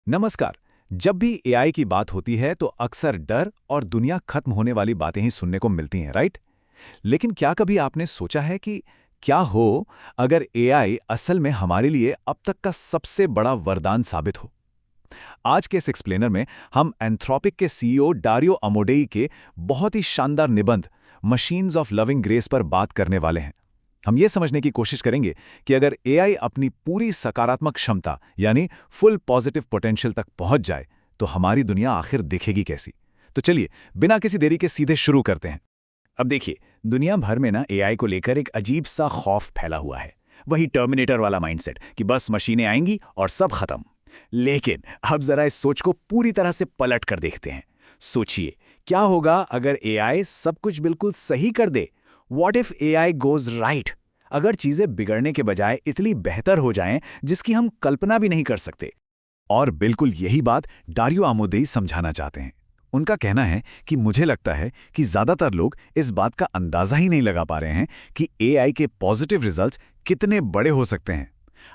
नमस्कार। जब भी एआई की बात होती है तो अक्सर डर और दुनिया खत्म होने वाली बातें ही सुनने को मिलती हैं, राइट? लेकिन क्या कभी आपने सोचा है कि क्या हो अगर एआई असल में हमारे लिए अब तक का सबसे बड़ा वरदान साबित हो? आज के इस एक्सप्लेनर में हम एंथ्रोपिक के सीईओ डारियो अमोडेई के बहुत ही शानदार निबंध मशीन्स ऑफ लविंग ग्रेस पर बात करने वाले हैं। हम ये समझने की कोशिश करेंगे कि अगर एआई अपनी पूरी सकारात्मक क्षमता यानी फुल पॉजिटिव पोटेंशियल तक पहुंच जाए तो हमारी दुनिया आखिर दिखेगी कैसी। तो चलिए बिना किसी देरी के सीधे शुरू करते हैं। अब देखिए, दुनिया भर में ना एआई को लेकर एक अजीब सा खौफ फैला हुआ है। वही टर्मिनेटर वाला माइंडसेट कि बस मशीनें आएंगी और सब खत्म। लेकिन अब जरा इस सोच को पूरी तरह से पलट कर देखते हैं। सोचिए, क्या होगा अगर एआई सब कुछ बिल्कुल सही कर दे? What if AI goes right? अगर चीजें बिगड़ने के बजाय इतनी बेहतर हो जाएं जिसकी हम कल्पना भी नहीं कर सकते। और बिल्कुल यही बात डारियो आमोदेई समझाना चाहते हैं। उनका कहना है कि मुझे लगता है कि ज्यादातर लोग इस बात का अंदाजा ही नहीं लगा पा रहे हैं कि एआई के पॉजिटिव रिजल्ट्स कितने बड़े हो सकते हैं।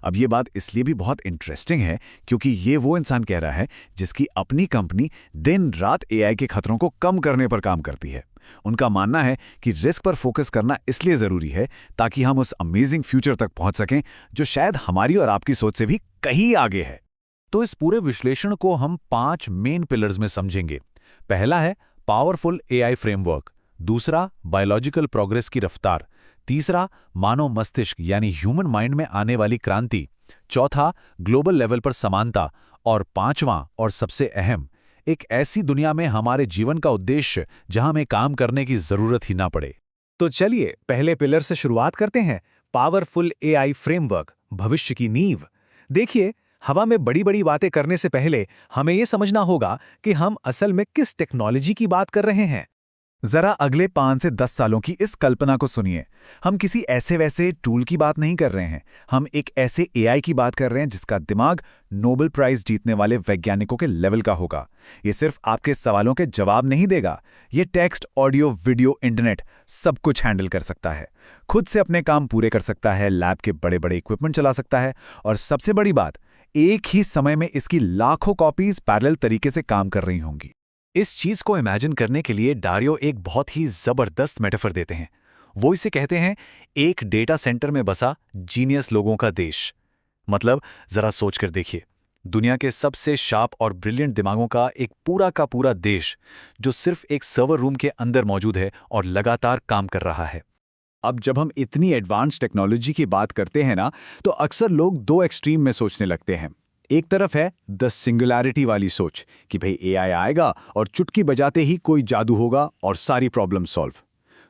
अब ये बात इसलिए भी बहुत इंटरेस्टिंग है क्योंकि ये वो इंसान कह रहा है जिसकी अपनी कंपनी दिन रात एआई के खतरों को कम करने पर काम करती है। उनका मानना है कि रिस्क पर फोकस करना इसलिए जरूरी है ताकि हम उस अमेजिंग फ्यूचर तक पहुंच सकें जो शायद हमारी और आपकी सोच से भी कहीं आगे है। तो इस पूरे विश्लेषण को हम 5 मेन पिलर्स में समझेंगे। पहला है पावरफुल एआई फ्रेमवर्क, दूसरा बायोलॉजिकल प्रोग्रेस की रफ्तार, तीसरा मानव मस्तिष्क यानी ह्यूमन माइंड में आने वाली क्रांति, चौथा ग्लोबल लेवल पर समानता और पांचवां और सबसे अहम एक ऐसी दुनिया में हमारे जीवन का उद्देश्य जहां हमें काम करने की जरूरत ही ना पड़े। तो चलिए पहले पिलर से शुरुआत करते हैं। पावरफुल एआई फ्रेमवर्क, भविष्य की नींव। देखिए, हवा में बड़ी बड़ी बातें करने से पहले हमें यह समझना होगा कि हम असल में किस टेक्नोलॉजी की बात कर रहे हैं। जरा अगले 5 से 10 सालों की इस कल्पना को सुनिए। हम किसी ऐसे वैसे टूल की बात नहीं कर रहे हैं। हम एक ऐसे एआई की बात कर रहे हैं जिसका दिमाग नोबेल प्राइज जीतने वाले वैज्ञानिकों के लेवल का होगा। ये सिर्फ आपके सवालों के जवाब नहीं देगा, ये टेक्स्ट, ऑडियो, वीडियो, इंटरनेट सब कुछ हैंडल कर सकता है। खुद से अपने काम पूरे कर सकता है, लैब के बड़े बड़े इक्विपमेंट चला सकता है और सबसे बड़ी बात, एक ही समय में इसकी लाखों कॉपीज पैरेलल तरीके से काम कर रही होंगी। इस चीज को इमेजिन करने के लिए डारियो एक बहुत ही जबरदस्त मेटाफर देते हैं। वो इसे कहते हैं एक डेटा सेंटर में बसा जीनियस लोगों का देश। मतलब जरा सोच कर देखिए, दुनिया के सबसे शार्प और ब्रिलियंट दिमागों का पूरा देश जो सिर्फ एक सर्वर रूम के अंदर मौजूद है और लगातार काम कर रहा है। अब जब हम इतनी एडवांस टेक्नोलॉजी की बात करते हैं ना, तो अक्सर लोग दो एक्सट्रीम में सोचने लगते हैं। एक तरफ है द सिंगुलैरिटी वाली सोच कि भाई एआई आएगा और चुटकी बजाते ही कोई जादू होगा और सारी प्रॉब्लम सॉल्व।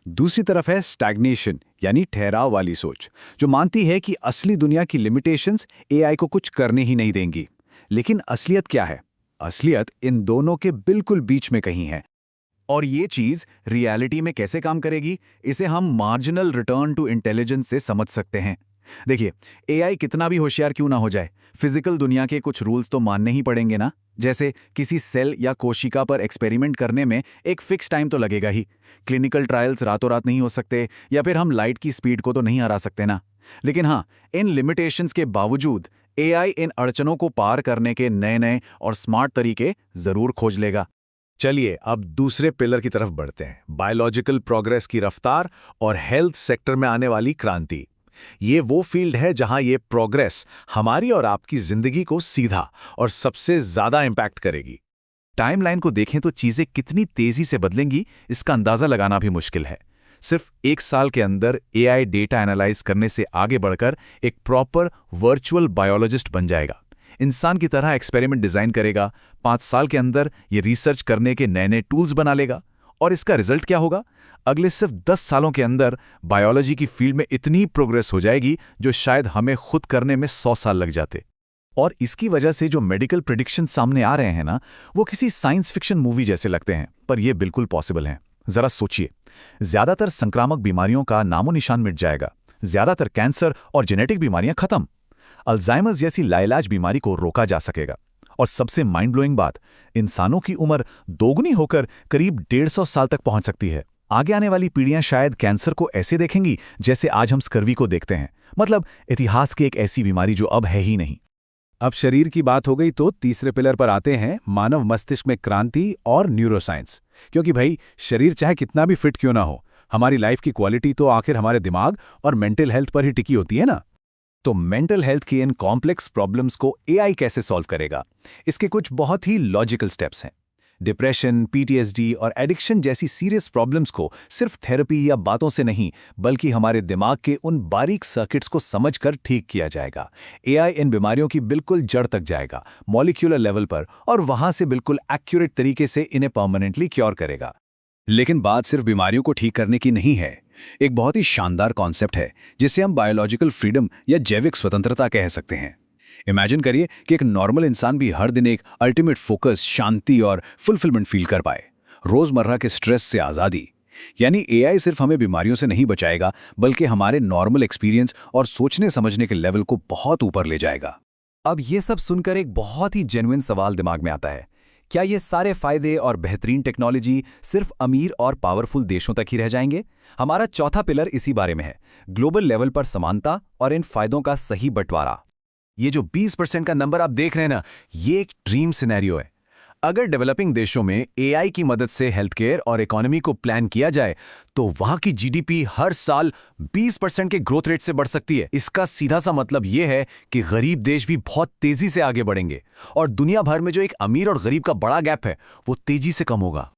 दूसरी तरफ है स्टैग्नेशन यानी ठहराव वाली सोच, जो मानती है कि असली दुनिया की लिमिटेशंस एआई को कुछ करने ही नहीं देंगी। लेकिन असलियत क्या है? असलियत इन दोनों के बिल्कुल बीच में कहीं है। और ये चीज रियलिटी में कैसे काम करेगी, इसे हम मार्जिनल रिटर्न टू इंटेलिजेंस से समझ सकते हैं। देखिए, एआई कितना भी होशियार क्यों ना हो जाए, फिजिकल दुनिया के कुछ रूल्स तो मानने ही पड़ेंगे ना। जैसे किसी सेल या कोशिका पर एक्सपेरिमेंट करने में एक फिक्स टाइम तो लगेगा ही। क्लिनिकल ट्रायल्स रातों रात नहीं हो सकते, या फिर हम लाइट की स्पीड को तो नहीं हरा सकते ना। लेकिन हाँ, इन लिमिटेशंस के बावजूद एआई इन अड़चनों को पार करने के नए नए और स्मार्ट तरीके जरूर खोज लेगा। चलिए अब दूसरे पिलर की तरफ बढ़ते हैं, बायोलॉजिकल प्रोग्रेस की रफ्तार और हेल्थ सेक्टर में आने वाली क्रांति। ये वो फील्ड है जहां ये प्रोग्रेस हमारी और आपकी जिंदगी को सीधा और सबसे ज्यादा इंपैक्ट करेगी। टाइमलाइन को देखें तो चीजें कितनी तेजी से बदलेंगी इसका अंदाजा लगाना भी मुश्किल है। सिर्फ 1 साल के अंदर एआई डेटा एनालाइज करने से आगे बढ़कर एक प्रॉपर वर्चुअल बायोलॉजिस्ट बन जाएगा। इंसान की तरह एक्सपेरिमेंट डिजाइन करेगा, 5 साल के अंदर ये रिसर्च करने के नए नए टूल्स बना लेगा। और इसका रिजल्ट क्या होगा? अगले सिर्फ 10 सालों के अंदर बायोलॉजी की फील्ड में इतनी प्रोग्रेस हो जाएगी जो शायद हमें खुद करने में 100 साल लग जाते। और इसकी वजह से जो मेडिकल प्रेडिक्शन सामने आ रहे हैं ना, वो किसी साइंस फिक्शन मूवी जैसे लगते हैं, पर ये बिल्कुल पॉसिबल हैं। जरा सोचिए, ज्यादातर संक्रामक बीमारियों का नामो निशान मिट जाएगा, ज्यादातर कैंसर और जेनेटिक बीमारियां खत्म, अल्जाइमर्स जैसी लाइलाज बीमारी को रोका जा सकेगा। और सबसे माइंड ब्लोइंग बात, इंसानों की उम्र दोगुनी होकर करीब 150 साल तक पहुंच सकती है। आगे आने वाली पीढ़ियां शायद कैंसर को ऐसे देखेंगी जैसे आज हम स्कर्वी को देखते हैं, मतलब इतिहास की एक ऐसी बीमारी जो अब है ही नहीं। अब शरीर की बात हो गई तो तीसरे पिलर पर आते हैं मानव मस्तिष्क में क्रांति और न्यूरोसाइंस। क्योंकि भाई शरीर चाहे कितना भी फिट क्यों ना हो, हमारी लाइफ की क्वालिटी तो आखिर हमारे दिमाग और मेंटल हेल्थ पर ही टिकी होती है ना। तो मेंटल हेल्थ की इन कॉम्प्लेक्स प्रॉब्लम्स को एआई कैसे सॉल्व करेगा, इसके कुछ बहुत ही लॉजिकल स्टेप्स हैं। डिप्रेशन, पीटीएसडी और एडिक्शन जैसी सीरियस प्रॉब्लम्स को सिर्फ थेरेपी या बातों से नहीं, बल्कि हमारे दिमाग के उन बारीक सर्किट्स को समझकर ठीक किया जाएगा। एआई इन बीमारियों की बिल्कुल जड़ तक जाएगा, मॉलिक्यूलर लेवल पर, और वहां से बिल्कुल एक्यूरेट तरीके से इन्हें परमानेंटली क्योर करेगा। लेकिन बात सिर्फ बीमारियों को ठीक करने की नहीं है। एक बहुत ही शानदार कॉन्सेप्ट है जिसे हम बायोलॉजिकल फ्रीडम या जैविक स्वतंत्रता कह सकते हैं। इमेजिन करिए कि एक नॉर्मल इंसान भी हर दिन एक अल्टीमेट फोकस, शांति और फुलफिलमेंट फील कर पाए, रोजमर्रा के स्ट्रेस से आज़ादी। यानी एआई सिर्फ हमें बीमारियों से नहीं बचाएगा, बल्कि हमारे नॉर्मल एक्सपीरियंस और सोचने समझने के लेवल को बहुत ऊपर ले जाएगा। अब ये सब सुनकर एक बहुत ही जेन्युइन सवाल दिमाग में आता है, क्या ये सारे फायदे और बेहतरीन टेक्नोलॉजी सिर्फ अमीर और पावरफुल देशों तक ही रह जाएंगे? हमारा चौथा पिलर इसी बारे में है, ग्लोबल लेवल पर समानता और इन फायदों का सही बंटवारा। ये जो 20% का नंबर आप देख रहे हैं ना, ये एक ड्रीम सिनेरियो है। अगर डेवलपिंग देशों में एआई की मदद से हेल्थ केयर और इकोनॉमी को प्लान किया जाए तो वहां की जीडीपी हर साल 20% के ग्रोथ रेट से बढ़ सकती है। इसका सीधा सा मतलब यह है कि गरीब देश भी बहुत तेजी से आगे बढ़ेंगे और दुनिया भर में जो एक अमीर और गरीब का बड़ा गैप है वो तेजी से कम होगा।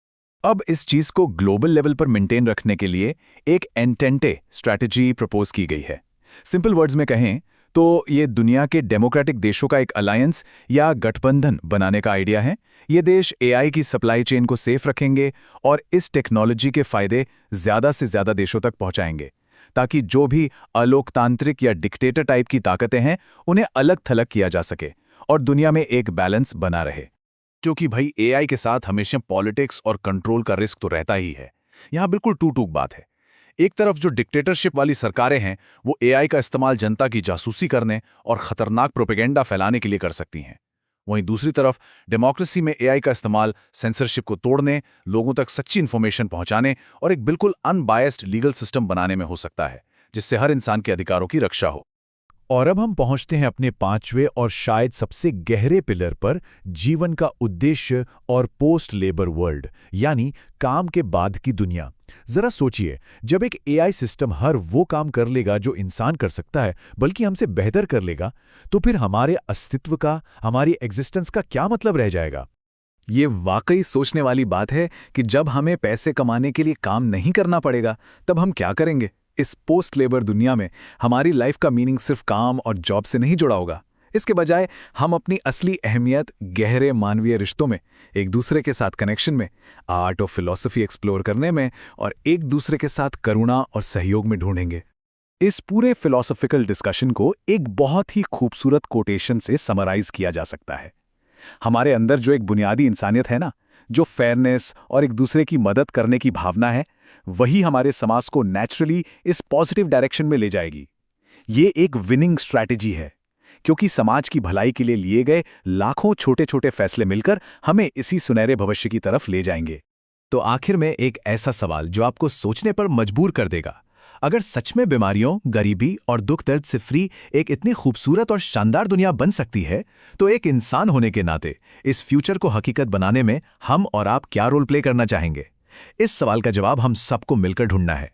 अब इस चीज को ग्लोबल लेवल पर मेंटेन रखने के लिए एक एंटेंटे स्ट्रैटेजी प्रपोज की गई है। सिंपल वर्ड्स में कहें तो ये दुनिया के डेमोक्रेटिक देशों का एक अलायंस या गठबंधन बनाने का आइडिया है। ये देश एआई की सप्लाई चेन को सेफ रखेंगे और इस टेक्नोलॉजी के फायदे ज्यादा से ज्यादा देशों तक पहुंचाएंगे, ताकि जो भी अलोकतांत्रिक या डिक्टेटर टाइप की ताकतें हैं उन्हें अलग थलग किया जा सके और दुनिया में एक बैलेंस बना रहे। क्योंकि भाई एआई के साथ हमेशा पॉलिटिक्स और कंट्रोल का रिस्क तो रहता ही है। यहां बिल्कुल टूक बात है। एक तरफ जो डिक्टेटरशिप वाली सरकारें हैं वो एआई का इस्तेमाल जनता की जासूसी करने और खतरनाक प्रोपेगेंडा फैलाने के लिए कर सकती हैं। वहीं दूसरी तरफ डेमोक्रेसी में एआई का इस्तेमाल सेंसरशिप को तोड़ने, लोगों तक सच्ची इन्फॉर्मेशन पहुंचाने और एक बिल्कुल अनबायस्ड लीगल सिस्टम बनाने में हो सकता है, जिससे हर इंसान के अधिकारों की रक्षा हो। और अब हम पहुंचते हैं अपने पांचवें और शायद सबसे गहरे पिलर पर, जीवन का उद्देश्य और पोस्ट लेबर वर्ल्ड, यानी काम के बाद की दुनिया। जरा सोचिए, जब एक एआई सिस्टम हर वो काम कर लेगा जो इंसान कर सकता है, बल्कि हमसे बेहतर कर लेगा, तो फिर हमारे अस्तित्व का, हमारी एग्जिस्टेंस का क्या मतलब रह जाएगा? ये वाकई सोचने वाली बात है कि जब हमें पैसे कमाने के लिए काम नहीं करना पड़ेगा, तब हम क्या करेंगे? इस पोस्ट लेबर दुनिया में हमारी लाइफ का मीनिंग सिर्फ काम और जॉब से नहीं जुड़ा होगा। इसके बजाय हम अपनी असली अहमियत गहरे मानवीय रिश्तों में, एक दूसरे के साथ कनेक्शन में, आर्ट और फिलॉसफी एक्सप्लोर करने में और एक दूसरे के साथ करुणा और सहयोग में ढूंढेंगे। इस पूरे फिलॉसफिकल डिस्कशन को एक बहुत ही खूबसूरत कोटेशन से समराइज किया जा सकता है। हमारे अंदर जो एक बुनियादी इंसानियत है ना, जो फेयरनेस और एक दूसरे की मदद करने की भावना है, वही हमारे समाज को नेचुरली इस पॉजिटिव डायरेक्शन में ले जाएगी। ये एक विनिंग स्ट्रैटेजी है, क्योंकि समाज की भलाई के लिए लिए गए लाखों छोटे छोटे फैसले मिलकर हमें इसी सुनहरे भविष्य की तरफ ले जाएंगे। तो आखिर में एक ऐसा सवाल जो आपको सोचने पर मजबूर कर देगा, अगर सच में बीमारियों, गरीबी और दुख दर्द से फ्री एक इतनी खूबसूरत और शानदार दुनिया बन सकती है, तो एक इंसान होने के नाते इस फ्यूचर को हकीकत बनाने में हम और आप क्या रोल प्ले करना चाहेंगे? इस सवाल का जवाब हम सबको मिलकर ढूंढना है।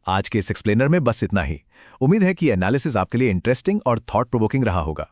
आज के इस एक्सप्लेनर में बस इतना ही। उम्मीद है कि एनालिसिस आपके लिए इंटरेस्टिंग और थॉट प्रोवोकिंग रहा होगा।